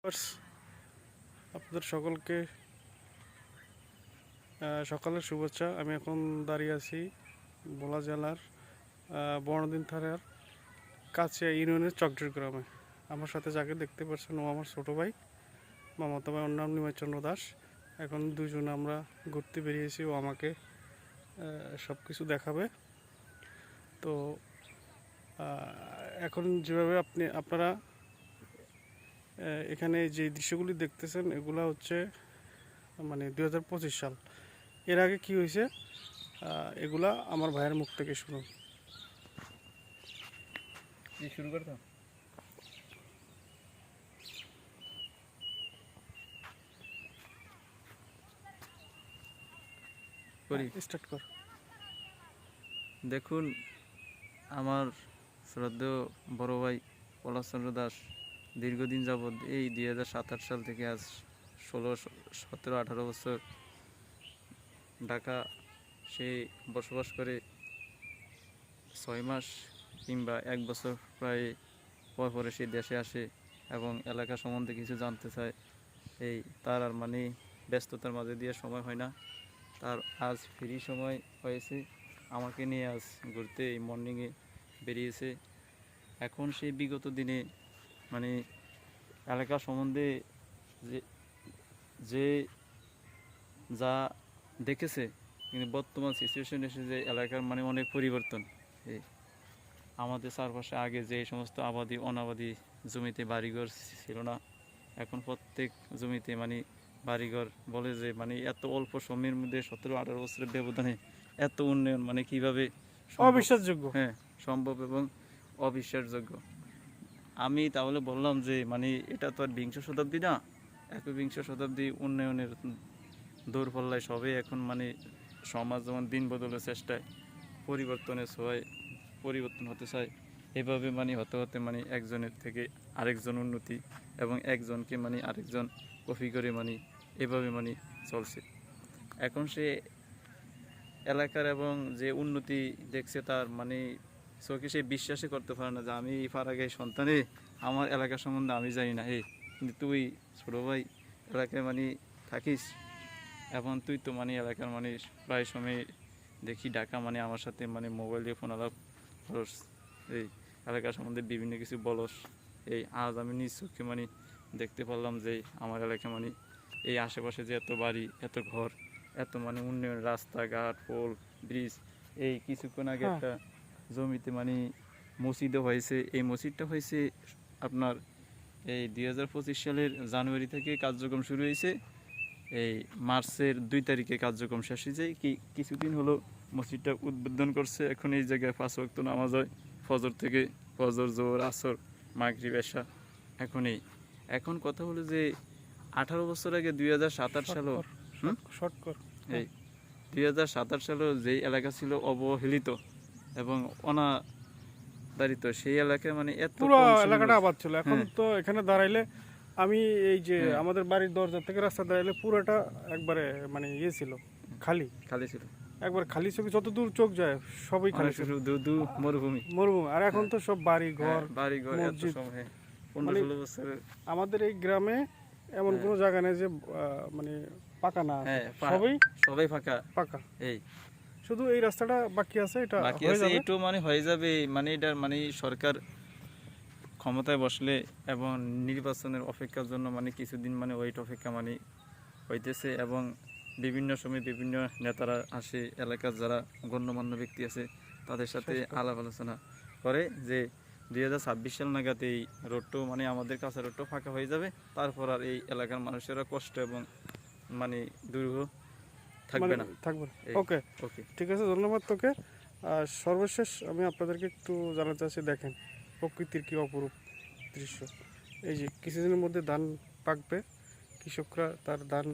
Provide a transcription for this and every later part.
Viewers, আপনাদের সকলকে সকালের শুভেচ্ছা। আমি এখন দাঁড়িয়ে আছি ভোলা জেলার বর্ণদিন থানার কাছে ইউনিয়নের চকডের গ্রামে। আমার সাথে যাকে দেখতে পাচ্ছেন ও আমার ছোটো ভাই, মামাতো ভাই, ওর নাম নিমাইচন্দ্র দাস। এখন দুজনে আমরা ঘুরতে বেরিয়েছি, ও আমাকে সব কিছু দেখাবে। তো এখন যেভাবে আপনারা এখানে যে দৃশ্যগুলি দেখতেছেন এগুলা হচ্ছে মানে 2025 সাল। এর আগে কি হয়েছে এগুলা আমার ভাইয়ের মুখ থেকে শুনুন। শুরু করতাম করি। স্টার্ট কর। দেখুন, আমার শ্রদ্ধেয় বড় ভাই পলাশচন্দ্র দাস দীর্ঘদিন যাবৎ এই 2027 সাল থেকে আজ 16, 17, 18 বছর ঢাকা সে বসবাস করে। 6 মাস কিংবা 1 বছর প্রায় পরে সে দেশে আসে এবং এলাকা সম্বন্ধে কিছু জানতে চায়। তার আর ব্যস্ততার মাঝে দিয়ে সময় হয় না। তার আজ ফ্রি সময় হয়েছে, আমাকে নিয়ে আজ ঘুরতে এই মর্নিংয়ে বেরিয়েছে। এখন সে বিগত দিনে এলাকা সম্বন্ধে যে যে যা দেখেছে, কিন্তু বর্তমান সিচুয়েশন এসে যে এলাকার অনেক পরিবর্তন। আমাদের চারপাশে আগে যে সমস্ত আবাদি অনাবাদি জমিতে বাড়িঘর ছিল না, এখন প্রত্যেক জমিতে বাড়িঘর বলে যে এত অল্প সময়ের মধ্যে 17-18 বছরের ব্যবধানে এত উন্নয়ন কিভাবে অবিশ্বাসযোগ্য। হ্যাঁ, সম্ভব এবং অবিশ্বাসযোগ্য। আমি তাহলে বললাম যে এটা তো আর বিংশ শতাব্দী না, একবিংশ শতাব্দী উন্নয়নের দৌড়পল্লায় সবে এখন সমাজ যেমন দিন বদলের চেষ্টায় পরিবর্তনের ছোঁয়ায় পরিবর্তন হতে চায়। এভাবে হতে হতে একজনের থেকে আরেকজন উন্নতি এবং একজনকে আরেকজন কপি করে এভাবে চলছে। এখন সে এলাকার এবং যে উন্নতি দেখছে তার চোখে সে বিশ্বাসই করতে পারে না যে আমি এই ফারাগের সন্তানে, আমার এলাকা সম্বন্ধে আমি জানি না। কিন্তু তুই ছোটো ভাই এলাকায় থাকিস, এখন তুই তো এলাকার প্রায় সময় দেখি ঢাকা আমার সাথে মোবাইল দিয়ে ফোন আলাপ করস, এই এলাকা সম্বন্ধে বিভিন্ন কিছু বলস। আজ আমি নিজ চোখে দেখতে পারলাম যে আমার এলাকা এই আশেপাশে যে এত বাড়ি, এত ঘর, এত উন্নয়ন, রাস্তাঘাট, পোল, ব্রিজ। এই কিছুক্ষণ আগে একটা জমিতে মসজিদও হয়েছে। এই মসজিদটা হয়েছে আপনার এই 2025 সালের জানুয়ারি থেকে কার্যক্রম শুরু হয়েছে। এই মার্চের 2 তারিখে কার্যক্রম শেষ হয়েছে। কিছুদিন হলো মসজিদটা উদ্বোধন করছে। এখন এই জায়গায় 5 ওয়াক্ত নামাজ হয়, ফজর থেকে ফজর, জোহর, আসর, মাগরিব, এশা। এখন কথা হলো যে 18 বছর আগে 2027 সালে এই 2027 সালে যেই এলাকা ছিল অবহেলিত এবং অনাদারিত, সেই এলাকায় এত পুরো এলাকাটা আবাদ ছিল। এখন তো এখানে দাঁড়াইলে আমি এই যে আমাদের বাড়ির দরজা থেকে রাস্তা দাঁড়াইলে পুরোটা একবারে ছিল, খালি খালি ছিল, একবার খালি চোখে যত দূর চোখ যায় সবই খালি ছিল, মরুভূমি। আর এখন তো সব বাড়ি ঘর, মসজিদ। 15-16 বছর আমাদের এই গ্রামে এমন কোনো জায়গা নেই যে পাকা না, সবাই ফাঁকা। শুধু এই রাস্তাটা বাকি আছে, এটা একটু হয়ে যাবে। এটার সরকার ক্ষমতায় বসলে এবং নির্বাচনের অপেক্ষার জন্য কিছুদিন ওয়েট অপেক্ষা হইতেছে এবং বিভিন্ন সময় বিভিন্ন নেতারা আসে, এলাকার যারা গণ্যমান্য ব্যক্তি আছে তাদের সাথে আলাপ আলোচনা করে যে 2026 সাল নাগাদ এই রোডটাও আমাদের কাছে রোডটাও ফাঁকা হয়ে যাবে। তারপর আর এই এলাকার মানুষেরা কষ্ট এবং দুর্ভোগ থাকবে না। ওকে, ঠিক আছে, ধন্যবাদ তোকে। আর সর্বশেষ আমি আপনাদেরকে একটু জানাতে চাচ্ছি, দেখেন প্রকৃতির কি অপরূপ দৃশ্য। এই যে কিছুদিনের মধ্যে ধান পাকবে, কৃষকরা তার ধান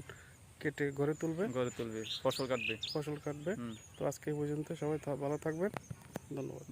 কেটে ঘরে তুলবে, ফসল কাটবে। তো আজকে এই পর্যন্ত, সবাই ভালো থাকবেন। ধন্যবাদ।